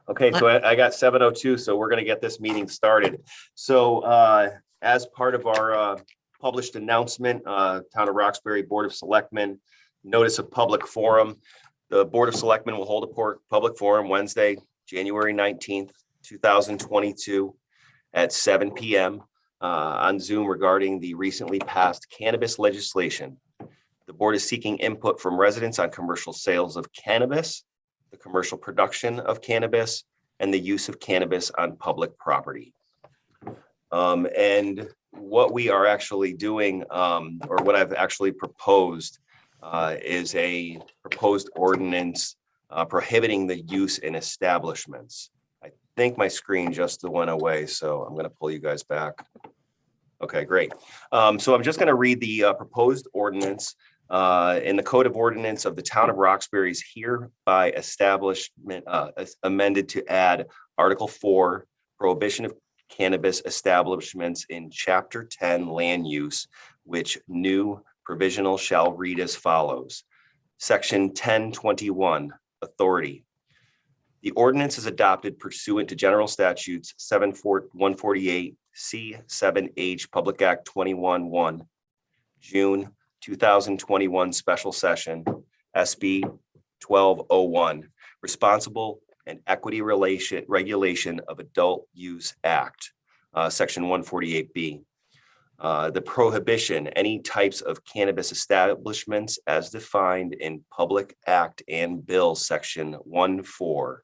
Okay, so I got 7:02, so we're going to get this meeting started. So as part of our published announcement, Town of Roxbury Board of Selectmen, notice of public forum, the Board of Selectmen will hold a public forum Wednesday, January 19th, 2022 at 7 p.m. On Zoom regarding the recently passed cannabis legislation. The board is seeking input from residents on commercial sales of cannabis, the commercial production of cannabis, and the use of cannabis on public property. And what we are actually doing, or what I've actually proposed, is a proposed ordinance prohibiting the use in establishments. I think my screen just went away, so I'm going to pull you guys back. Okay, great. So I'm just going to read the proposed ordinance. In the Code of Ordinance of the Town of Roxbury is hereby establishment amended to add Article 4, Prohibition of Cannabis Establishments in Chapter 10, Land Use, which new provisional shall read as follows. Section 1021, Authority. The ordinance is adopted pursuant to General Statutes 148 C7H Public Act 21-1, June 2021 Special Session, SB 1201, Responsible and Equity Regulation of Adult Use Act, Section 148B. The prohibition, any types of cannabis establishments as defined in Public Act and Bill Section 1-4,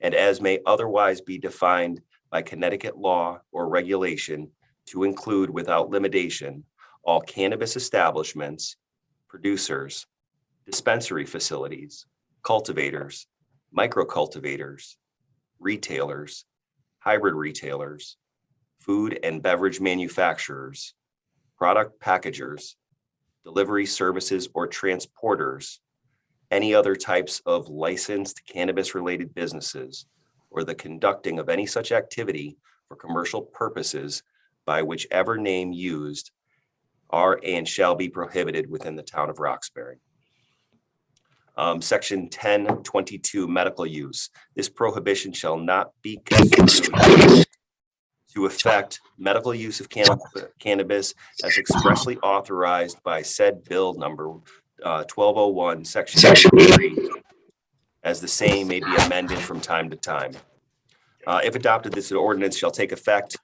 and as may otherwise be defined by Connecticut law or regulation to include without limitation all cannabis establishments, producers, dispensary facilities, cultivators, micro-cultivators, retailers, hybrid retailers, food and beverage manufacturers, product packagers, delivery services or transporters, any other types of licensed cannabis-related businesses, or the conducting of any such activity for commercial purposes by whichever name used are and shall be prohibited within the Town of Roxbury. Section 1022, medical use. This prohibition shall not be construed to affect medical use of cannabis as expressly authorized by said bill number 1201, section 3, as the same may be amended from time to time. If adopted, this ordinance shall take effect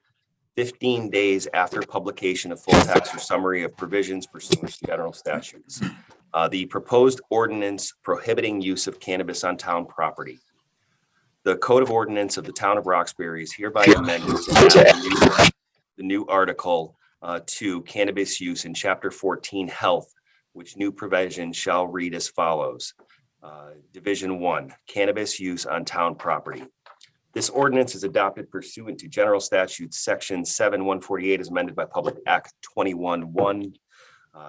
15 days after publication of full text or summary of provisions pursuant to general statutes. The proposed ordinance prohibiting use of cannabis on town property. The Code of Ordinance of the Town of Roxbury is hereby amended to add the new article to cannabis use in Chapter 14, Health, which new provision shall read as follows. Division 1, cannabis use on town property. This ordinance is adopted pursuant to General Statutes Section 7-148 as amended by Public Act 21-1,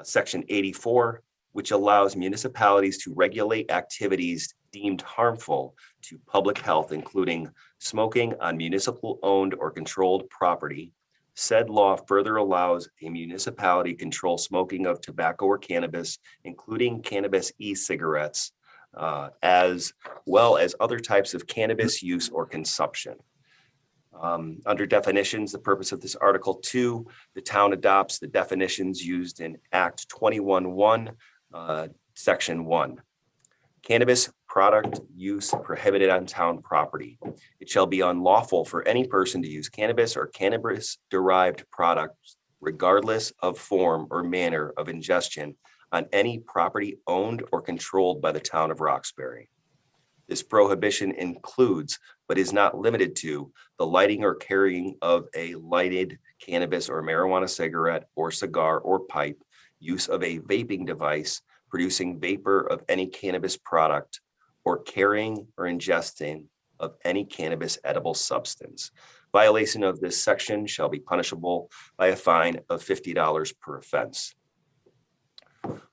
Section 84, which allows municipalities to regulate activities deemed harmful to public health, including smoking on municipal-owned or controlled property. Said law further allows a municipality control smoking of tobacco or cannabis, including cannabis e-cigarettes, as well as other types of cannabis use or consumption. Under definitions, the purpose of this Article 2, the town adopts the definitions used in Act 21-1, Section 1. Cannabis product use prohibited on town property. It shall be unlawful for any person to use cannabis or cannabis-derived products, regardless of form or manner of ingestion, on any property owned or controlled by the Town of Roxbury. This prohibition includes, but is not limited to, the lighting or carrying of a lighted cannabis or marijuana cigarette or cigar or pipe, use of a vaping device producing vapor of any cannabis product, or carrying or ingesting of any cannabis edible substance. Violation of this section shall be punishable by a fine of $50 per offense.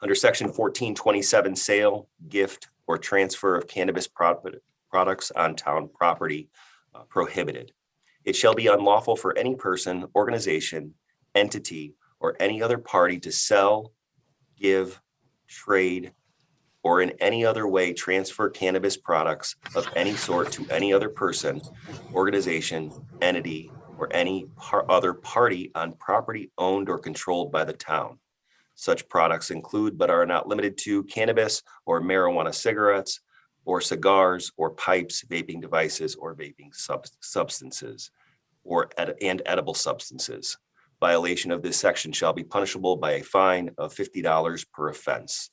Under Section 1427, sale, gift, or transfer of cannabis products on town property, prohibited. It shall be unlawful for any person, organization, entity, or any other party to sell, give, trade, or in any other way transfer cannabis products of any sort to any other person, organization, entity, or any other party on property owned or controlled by the town. Such products include, but are not limited to, cannabis or marijuana cigarettes, or cigars, or pipes, vaping devices, or vaping substances, and edible substances. Violation of this section shall be punishable by a fine of $50 per offense.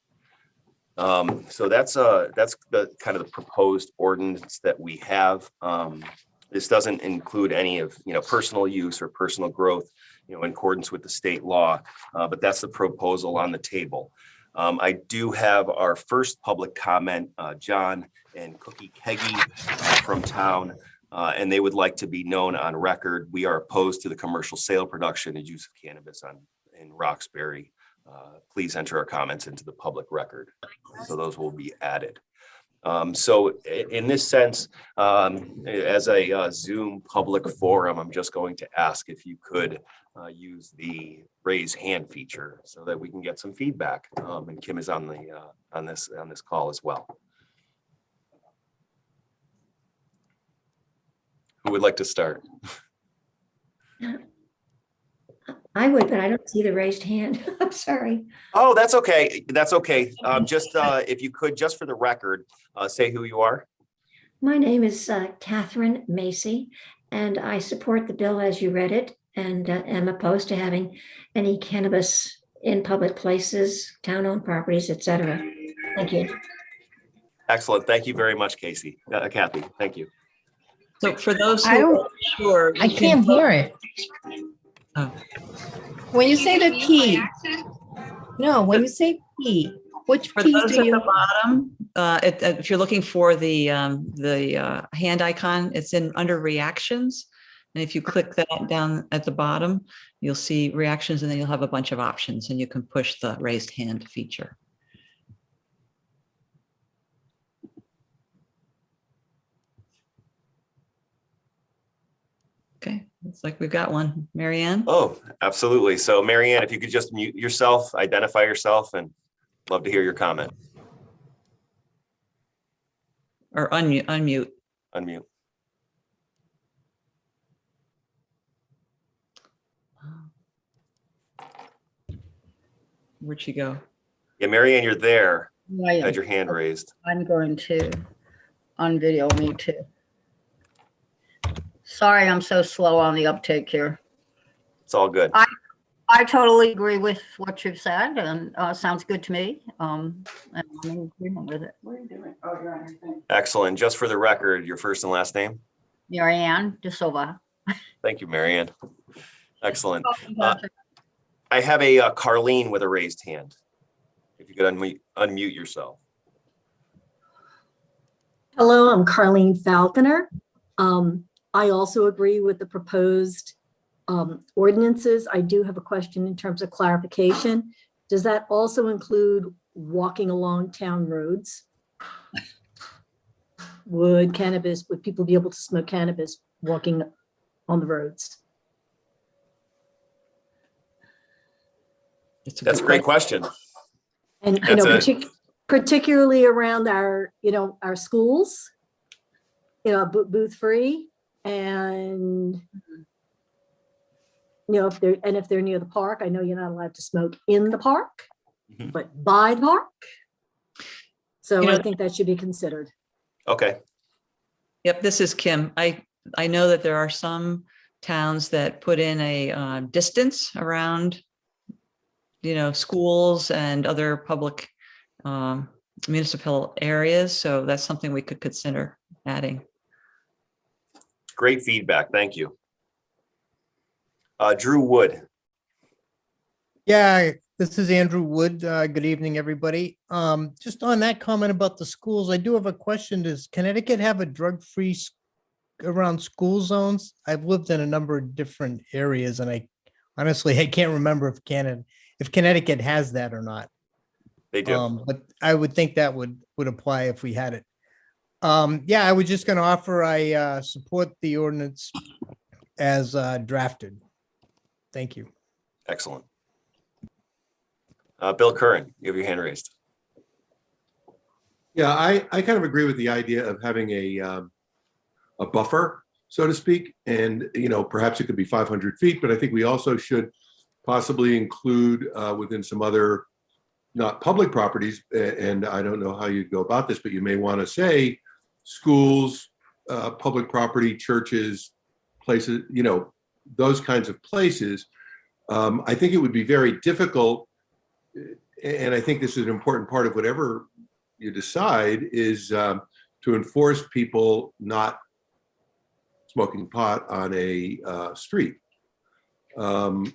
So that's the kind of the proposed ordinance that we have. This doesn't include any of, personal use or personal growth, in accordance with the state law, but that's the proposal on the table. I do have our first public comment, John and Cookie Keggy from town, and they would like to be known on record. We are opposed to the commercial sale, production, and use of cannabis in Roxbury. Please enter our comments into the public record. So those will be added. So in this sense, as a Zoom public forum, I'm just going to ask if you could use the raise hand feature so that we can get some feedback. And Kim is on this call as well. Who would like to start? I would, but I don't see the raised hand. I'm sorry. Oh, that's okay. That's okay. Just if you could, just for the record, say who you are. My name is Catherine Macy, and I support the bill as you read it, and am opposed to having any cannabis in public places, town-owned properties, etc. Thank you. Excellent. Thank you very much, Kathy. Thank you. So for those who are sure, I can't hear it. Oh. When you say the P, no, when you say P, which For P those do at you? the bottom, if you're looking for the hand icon, it's under reactions. And if you click that down at the bottom, you'll see reactions, and then you'll have a bunch of options, and you can push the raised hand feature. Okay, looks like we've got one. Mary Ann? Oh, absolutely. So Mary Ann, if you could just mute yourself, identify yourself, and love to hear your comment. Or unmute. Unmute. Where'd she go? Yeah, Mary Ann, you're there. I You had your hand raised. I'm going to unvideo me too. Sorry, I'm so slow on the uptake here. It's all good. I totally agree with what you've said, and sounds good to me. And I'm in agreement with it. What are you doing? Oh, you're on your thing. Excellent. Just for the record, your first and last name? Mary Ann De Silva. Thank you, Mary Ann. Excellent. I have a Carlene with a raised hand. If you could unmute yourself. Hello, I'm Carlene Falconer. I also agree with the proposed ordinances. I do have a question in terms of clarification. Does that also include walking along town roads? Would people be able to smoke cannabis walking on the roads? That's a great question. And I know particularly around our schools, booth free, and if they're near the park. I know you're not allowed to smoke in the park, but by the park. So I think that should be considered. Okay. Yep, this is Kim. I know that there are some towns that put in a distance around, schools and other public municipal areas. So that's something we could consider adding. Great feedback. Thank you. Drew Wood. Yeah, this is Andrew Wood. Good evening, everybody. Just on that comment about the schools, I do have a question. Does Connecticut have a drug-free around school zones? I've lived in a number of different areas, and I can't remember if Connecticut has that or not. They do. But I would think that would apply if we had it. Yeah, I was just going to offer I support the ordinance as drafted. Thank you. Excellent. Bill Curran, you have your hand raised. Yeah, I kind of agree with the idea of having a buffer, so to speak. And, perhaps it could be 500 feet, but I think we also should possibly include within some other not public properties, and I don't know how you'd go about this, but you may want to say schools, public property, churches, places, those kinds of places. I think it would be very difficult, and I think this is an important part of whatever you decide, is to enforce people not smoking pot on a street. So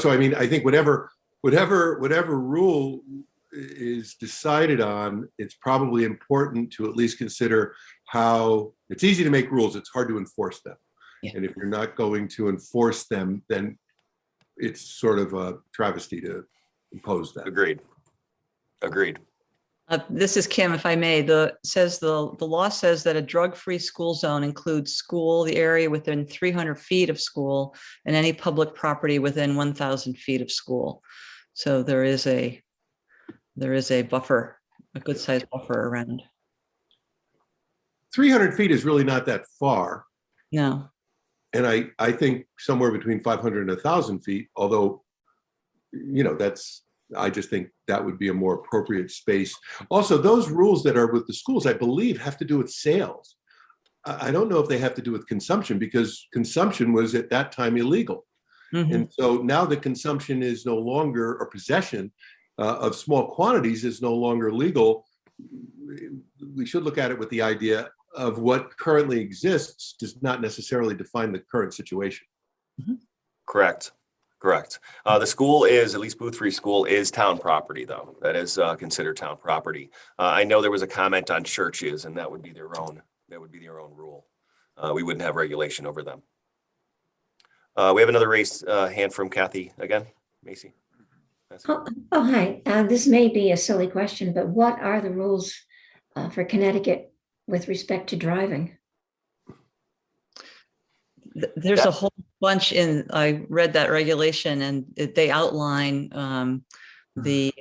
I mean, I think whatever rule is decided on, it's probably important to at least consider how it's easy to make rules. It's hard to enforce them. Yeah. And if you're not going to enforce them, then it's sort of a travesty to impose that. Agreed. This is Kim, if I may. The law says that a drug-free school zone includes school, the area within 300 feet of school, and any public property within 1,000 feet of school. So there is a buffer, a good sized buffer around. 300 feet is really not that far. No. And I think somewhere between 500 and 1,000 feet, although, I just think that would be a more appropriate space. Also, those rules that are with the schools, I believe, have to do with sales. I don't know if they have to do with consumption, because consumption was at that time illegal. Mhm. And so now that consumption is no longer, or possession of small quantities is no longer legal, we should look at it with the idea of what currently exists does not necessarily define the current situation. Correct. The school is, at least Booth Free School is town property, though. That is considered town property. I know there was a comment on churches, and that would be their own rule. We wouldn't have regulation over them. We have another raised hand from Kathy again, Macy. Oh, hi. This may be a silly question, but what are the rules for Connecticut with respect to driving? There's a whole bunch I read that regulation, and they outline the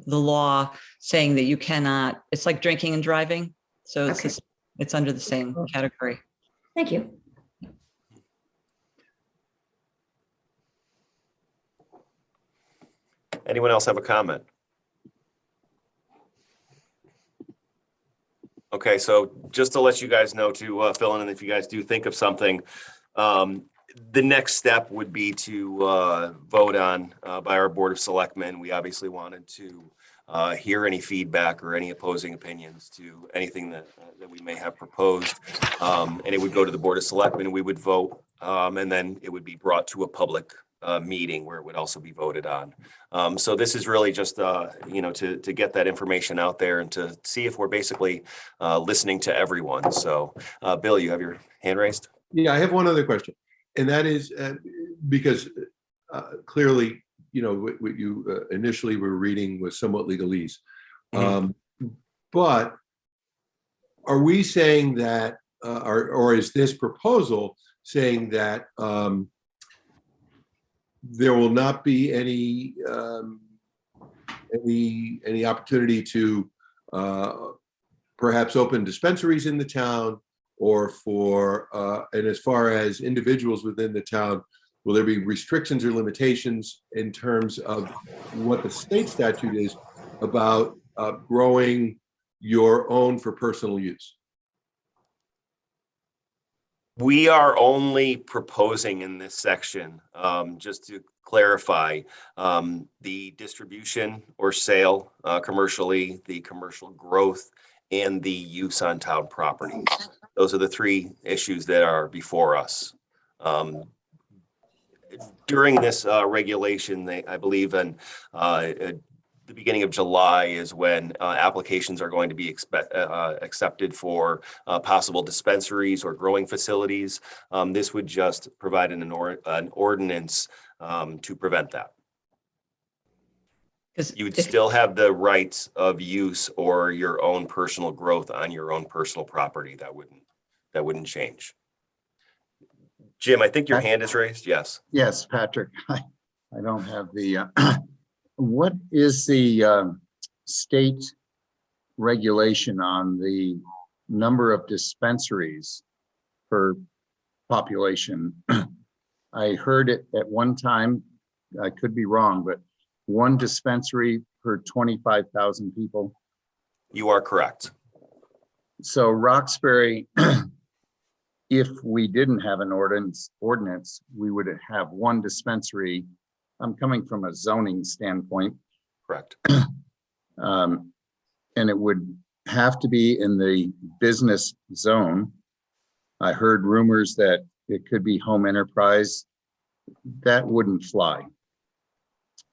law saying that you cannot, it's like drinking and driving. So Okay. it's under the same category. Thank you. Anyone else have a comment? Okay, so just to let you guys know to fill in, and if you guys do think of something, the next step would be to vote on by our Board of Selectmen. We obviously wanted to hear any feedback or any opposing opinions to anything that we may have proposed. And it would go to the Board of Selectmen, we would vote, and then it would be brought to a public meeting where it would also be voted on. So this is really just, to get that information out there and to see if we're basically listening to everyone. So Bill, you have your hand raised? Yeah, I have one other question. And that is because clearly, what you initially were reading was somewhat legalese. But are we saying that, or is this proposal saying that there will not be any opportunity to perhaps open dispensaries in the town, or for and as far as individuals within the town, will there be restrictions or limitations in terms of what the state statute is about growing your own for personal use? We are only proposing in this section, just to clarify, the distribution or sale commercially, the commercial growth, and the use on town property. Those are the three issues that are before us. During this regulation, I believe in the beginning of July is when applications are going to be accepted for possible dispensaries or growing facilities. This would just provide an ordinance to prevent that. You would still have the rights of use or your own personal growth on your own personal property. That wouldn't change. Jim, I think your hand is raised. Yes. Yes, Patrick. I don't have the. What is the state regulation on the number of dispensaries per population. I heard it at one time, I could be wrong, but one dispensary per 25,000 people. You are correct. So Roxbury, if we didn't have an ordinance, we would have one dispensary. I'm coming from a zoning standpoint. Correct. And it would have to be in the business zone. I heard rumors that it could be home enterprise. That wouldn't fly.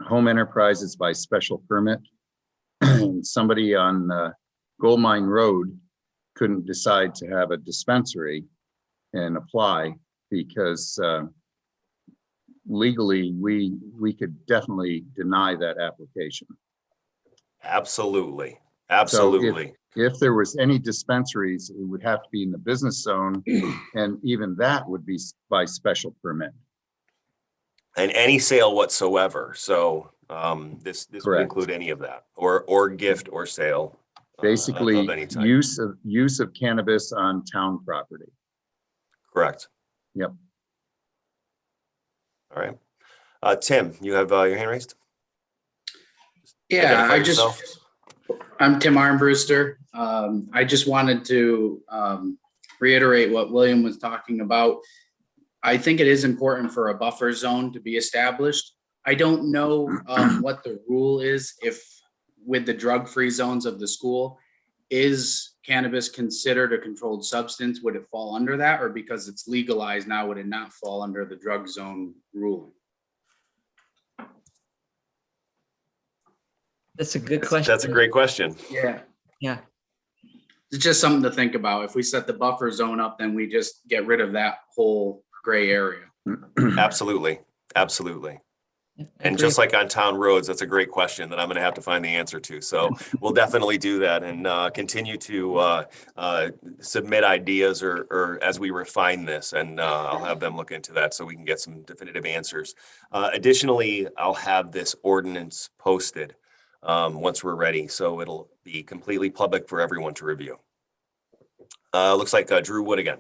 Home enterprise is by special permit. Somebody on Gold Mine Road couldn't decide to have a dispensary and apply because legally we could definitely deny that application. Absolutely. Absolutely. If there was any dispensaries, it would have to be in the business zone, and even that would be by special permit. And any sale whatsoever. So this would Correct. include any of that, or gift or sale. Basically, of any type. use of cannabis on town property. Correct. Yep. All right. Tim, you have your hand raised? Yeah, Identify I'm Tim Armbruster. I just wanted to reiterate what William was talking about. I think it is important for a buffer zone to be established. I don't know what the rule is if with the drug-free zones of the school, is cannabis considered a controlled substance? Would it fall under that, or because it's legalized now, would it not fall under the drug zone ruling? That's a good question. That's a great question. Yeah. Yeah. It's just something to think about. If we set the buffer zone up, then we just get rid of that whole gray area. Absolutely. Absolutely. And just like on town roads, that's a great question that I'm going to have to find the answer to. So we'll definitely do that and continue to submit ideas or as we refine this, and I'll have them look into that so we can get some definitive answers. Additionally, I'll have this ordinance posted once we're ready. So it'll be completely public for everyone to review. Looks like Drew Wood again.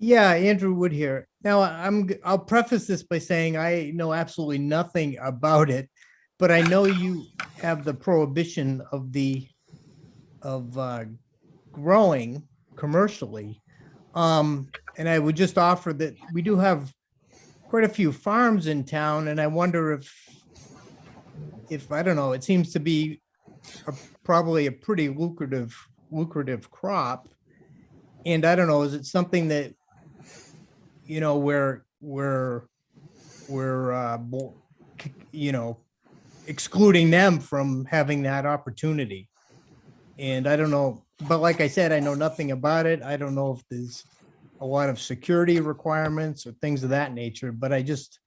Yeah, Andrew Wood here. Now I'll preface this by saying I know absolutely nothing about it, but I know you have the prohibition of growing commercially. And I would just offer that we do have quite a few farms in town, and I wonder if I don't know, it seems to be probably a pretty lucrative crop. And I don't know, is it something that, you know, we're you know, excluding them from having that opportunity? And I don't know, but like I said, I know nothing about it. I don't know if there's a lot of security requirements or things of that nature, but I just,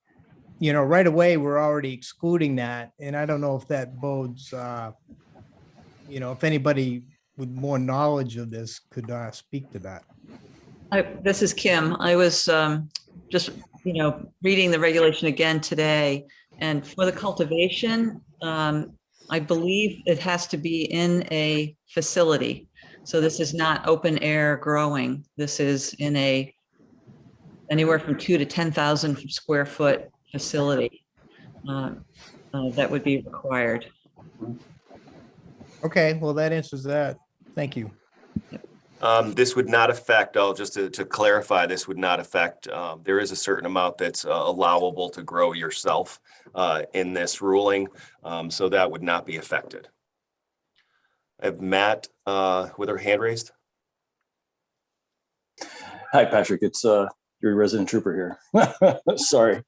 you know, right away, we're already excluding that. And I don't know if that bodes, you know, if anybody with more knowledge of this could speak to that. This is Kim. I was just, you know, reading the regulation again today, and for the cultivation, I believe it has to be in a facility. So this is not open air growing. This is in anywhere from 2 to 10,000 square foot facility that would be required. Okay, well, that answers that. Thank you. This would not affect, just to clarify, this would not affect, there is a certain amount that's allowable to grow yourself in this ruling. So that would not be affected. I have Matt with her hand raised. Hi, Patrick. It's your resident trooper here. Sorry,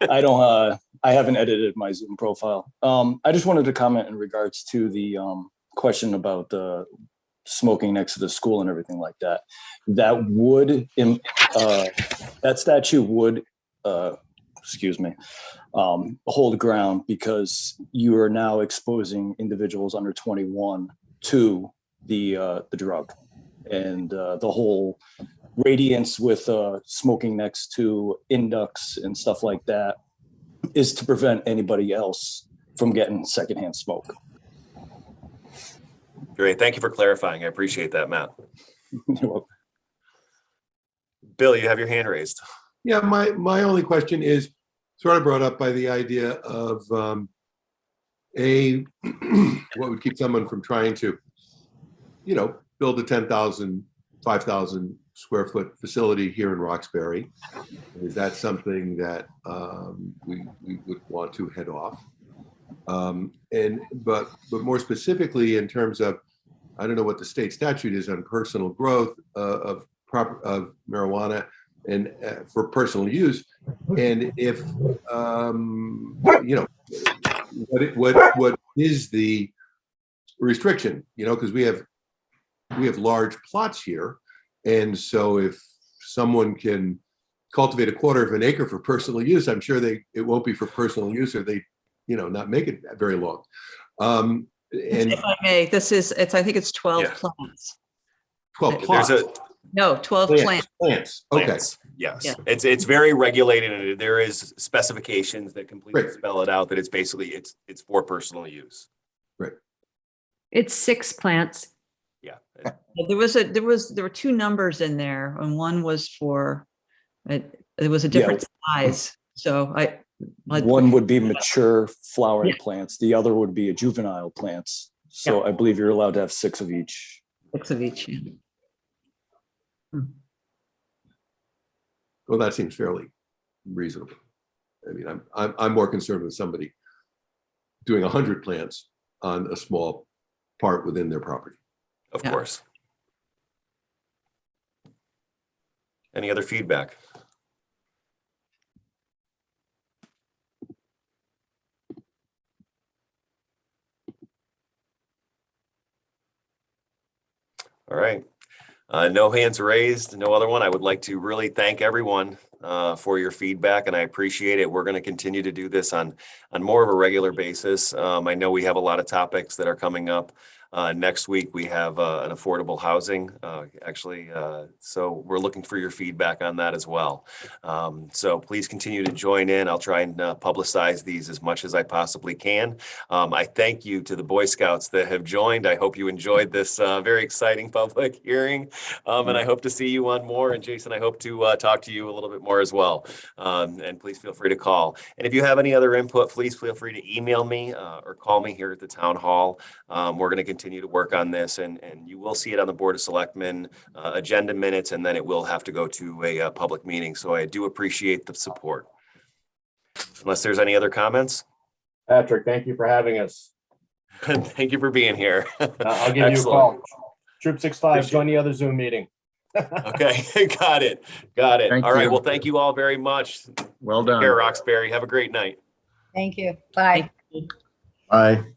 I haven't edited my Zoom profile. I just wanted to comment in regards to the question about smoking next to the school and everything like that. That would, that statute would, hold ground, because you are now exposing individuals under 21 to the drug, and the whole radiance with smoking next to inducts and stuff like that is to prevent anybody else from getting secondhand smoke. Great. Thank you for clarifying. I appreciate that, Matt. You're welcome. Bill, you have your hand raised. Yeah, my only question is sort of brought up by the idea of what would keep someone from trying to, build a 10,000, 5,000 square foot facility here in Roxbury. Is that something that we would want to head off? But more specifically in terms of, I don't know what the state statute is on personal growth of marijuana and for personal use, and if what is the restriction? Because we have large plots here, and so if someone can cultivate a quarter of an acre for personal use, I'm sure it won't be for personal use, or they not make it very long. And If I may, I think it's 12 Yeah. plants. 12 plots. No, 12 plants. Plants. Okay. Plants. Yes, Yeah. it's very regulated, and there is specifications that completely Right. spell it out that it's basically it's for personal use. It's 6 plants. Yeah. There were two numbers in there, and one was for it was a different size. So One would be mature flowering Yeah. plants. The other would be a juvenile plants. So I believe you're allowed to have 6 of each. 6 of each. Yeah. Well, that seems fairly reasonable. I mean, I'm more concerned with somebody doing 100 plants on a small part within their property. Of Yeah. course. Any other feedback? All right. No hands raised, no other one. I would like to really thank everyone for your feedback, and I appreciate it. We're going to continue to do this on more of a regular basis. I know we have a lot of topics that are coming up. Next week, we have an affordable housing, so we're looking for your feedback on that as well. So please continue to join in. I'll try and publicize these as much as I possibly can. I thank you to the Boy Scouts that have joined. I hope you enjoyed this very exciting public hearing, and I hope to see you on more. And Jason, I hope to talk to you a little bit more as well. And please feel free to call. And if you have any other input, please feel free to email me or call me here at the town hall. We're going to continue to work on this, and you will see it on the Board of Selectmen agenda minutes, and then it will have to go to a public meeting. So I do appreciate the support. Unless there's any other comments. Patrick, thank you for having us. Thank you for being here. I'll give you a call. Troop 65, join the other Zoom meeting. Okay, got it. Thank All right, you. well, thank you all very much. Well Take care, done. Roxbury. Have a great night. Thank you. Bye. Bye.